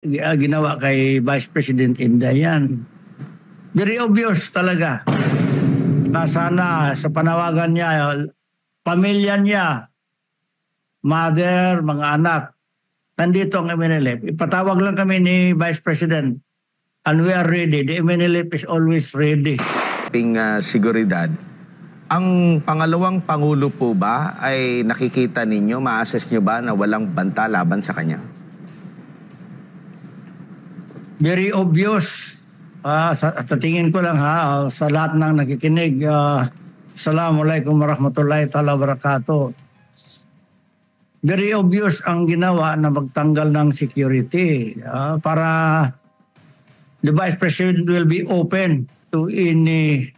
ginawa kay Vice President Inday yan. Very obvious talaga na sana sa panawagan niya, pamilya niya, mother, mga anak, nandito ang MNLF. Ipatawag lang kami ni Vice President and we are ready. The MNLF is always ready. Seguridad. Ang pangalawang Pangulo po ba ay nakikita ninyo, ma-assess nyo ba na walang banta laban sa kanya? Very obvious. Sa tingin ko lang sa lahat ng nakikinig, Assalamualaikum warahmatullahi ta'ala wabarakatuh. Very obvious ang ginawa na magtanggal ng security para the Vice President will be open to any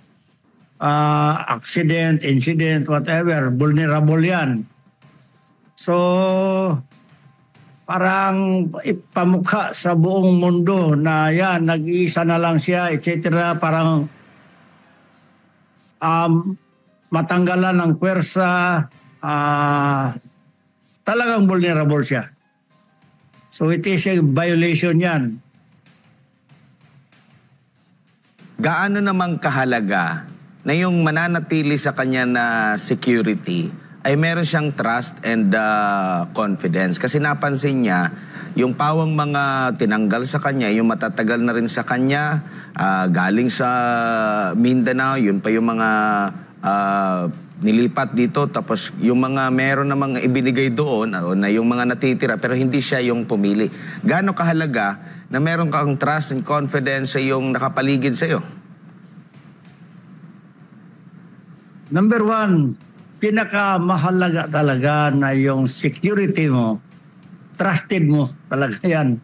accident, incident, whatever. Vulnerable yan. So, parang ipamukha sa buong mundo na yan, nag-iisa na lang siya, etc. Parang matanggalan ng pwersa, talagang vulnerable siya. So it is a violation yan. Gaano namang kahalaga na yung mananatili sa kanya na security ay meron siyang trust and confidence? Kasi napansin niya, yung pawang mga tinanggal sa kanya, yung matatagal na rin sa kanya, galing sa Mindanao, yun pa yung mga nilipat dito, tapos yung mga meron na mga ibinigay doon, na yung mga natitira, pero hindi siya yung pumili. Gaano kahalaga na meron kang trust and confidence sa yung nakapaligid sa iyo? Number one, pinakamahalaga talaga na yung security mo, trusted mo talaga yan.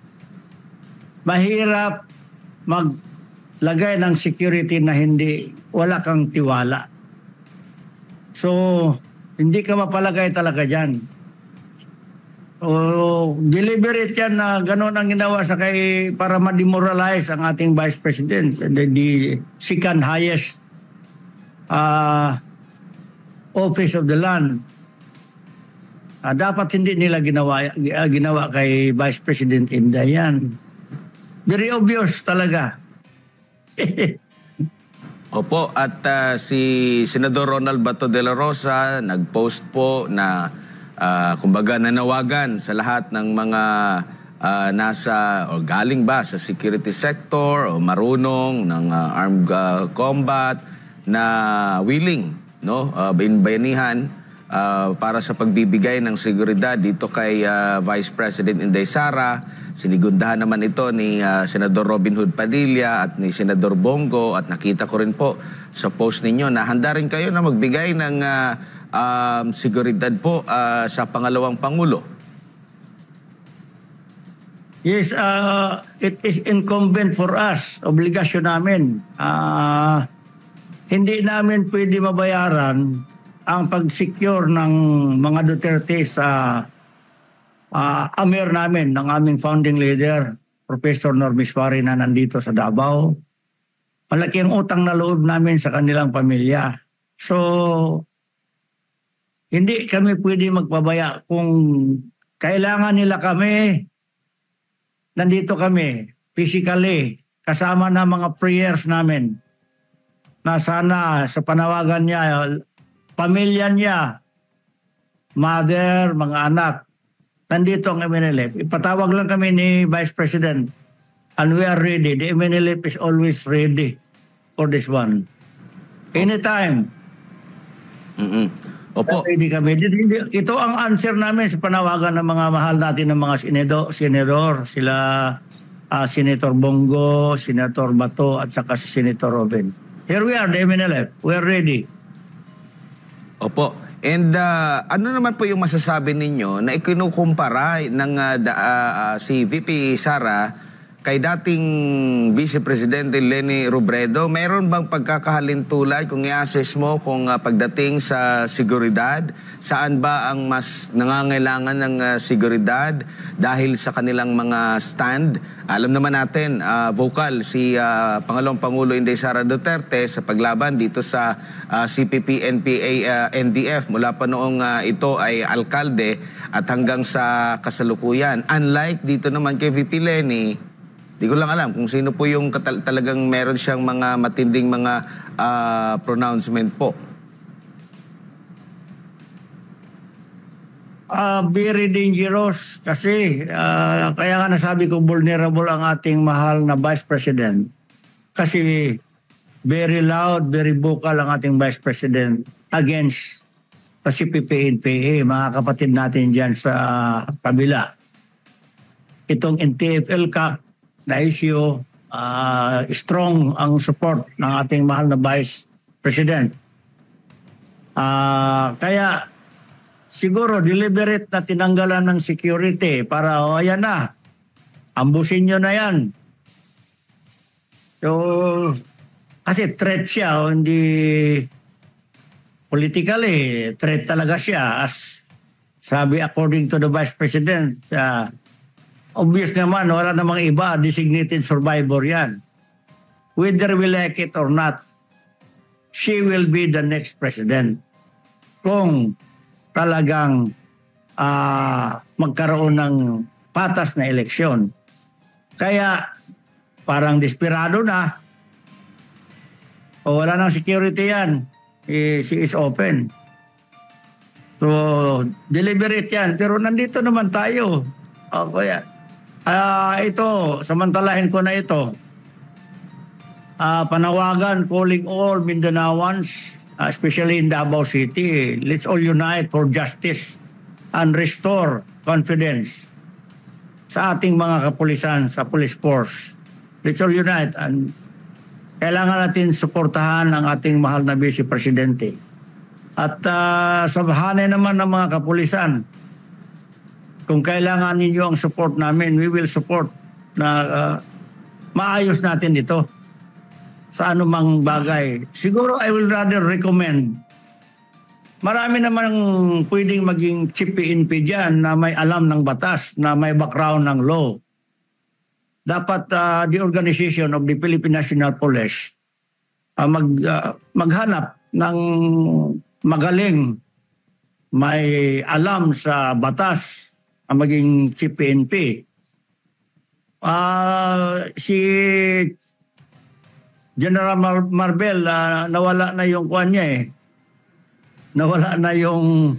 Mahirap maglagay ng security na wala kang tiwala. So, hindi ka mapalagay talaga dyan. Deliberate yan na gano'n ang ginawa para ma-demoralize ang ating Vice President, the second highest office of the land. Dapat hindi nila ginawa kay Vice President Inday yan. Very obvious talaga. Opo, at si Senador Ronald Bato de la Rosa nag-post po na kumbaga nanawagan sa lahat ng mga nasa o galing ba sa security sector o marunong ng armed combat na willing, no, bayanihan para sa pagbibigay ng seguridad dito kay Vice President Inday Sara. Sinigundahan naman ito ni Senador Robin Hood Padilla at ni Senador Bongo, at nakita ko rin po sa post ninyo na handa rin kayo na magbigay ng seguridad po sa pangalawang Pangulo. Yes, it is incumbent for us, obligasyon namin. Hindi namin pwede mabayaran ang pag-secure ng mga Duterte sa amir namin, ng aming founding leader, Professor Normiswari, na nandito sa Davao. Malaki ang utang na loob namin sa kanilang pamilya. So, hindi kami pwede magpabaya. Kung kailangan nila kami, nandito kami, physically, kasama na mga prayers namin, na sana sa panawagan niya, pamilya niya, mother, mga anak, nandito ang MNLF. Ipatawag lang kami ni Vice President and we are ready. The MNLF is always ready for this one. Anytime. Opo. Ready kami. Ito ang answer namin sa panawagan ng mga mahal natin ng mga senador. Sila Senator Bongo, Senator Bato, at saka si Senator Robin. Here we are, the MNLF. We are ready. Opo. And ano naman po yung masasabi ninyo na ikinukumpara ng si VP Sara kay dating Vice Presidente Leni Robredo, mayroon bang pagkakahalintulad kung i-assess mo kung pagdating sa seguridad, saan ba ang mas nangangailangan ng seguridad dahil sa kanilang mga stand? Alam naman natin, vocal si Pangalawang Pangulo Inday Sara Duterte sa paglaban dito sa CPP, NPA, NDF mula pa noong ito ay alkalde at hanggang sa kasalukuyan. Unlike dito naman kay VP Leni, di ko lang alam kung sino po yung talagang meron siyang mga matinding mga pronouncement po. Very dangerous kasi kaya nga nasabi ko vulnerable ang ating mahal na Vice President. Kasi very loud, very vocal ang ating Vice President against sa CPP, NPA, mga kapatid natin dyan sa kabila. Itong NTF-ELCAC na issue, strong ang support ng ating mahal na Vice President. Kaya siguro deliberate na tinanggalan ng security para ayan na, ambusin nyo na yan. So, kasi threat siya, hindi politically, threat talaga siya. As sabi according to the Vice President, obvious naman, wala namang iba, designated survivor yan. Whether we like it or not, she will be the next president. Kung talagang magkaroon ng patas na eleksyon. Kaya parang desperado na. O wala nang security yan. She is open. So, deliberate yan. Pero nandito naman tayo. Kaya, ito, samantalahin ko na ito. Panawagan, calling all Mindanaoans, especially in Davao City, let's all unite for justice and restore confidence sa ating mga kapulisan, sa police force. Let's all unite and kailangan natin suportahan ang ating mahal na Vice Presidente. At sabahanay naman ng mga kapulisan, kung kailangan ninyo ang support namin, we will support na maayos natin ito sa anumang bagay. Siguro I will rather recommend, marami namang pwedeng maging chief PNP dyan na may alam ng batas, na may background ng law. Dapat the organization of the Philippine National Police maghanap ng magaling, may alam sa batas ang maging chief PNP. Si General Marbel, nawala na yung kuwan niya eh. Nawala na yung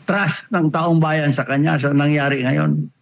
trust ng taong bayan sa kanya sa nangyari ngayon.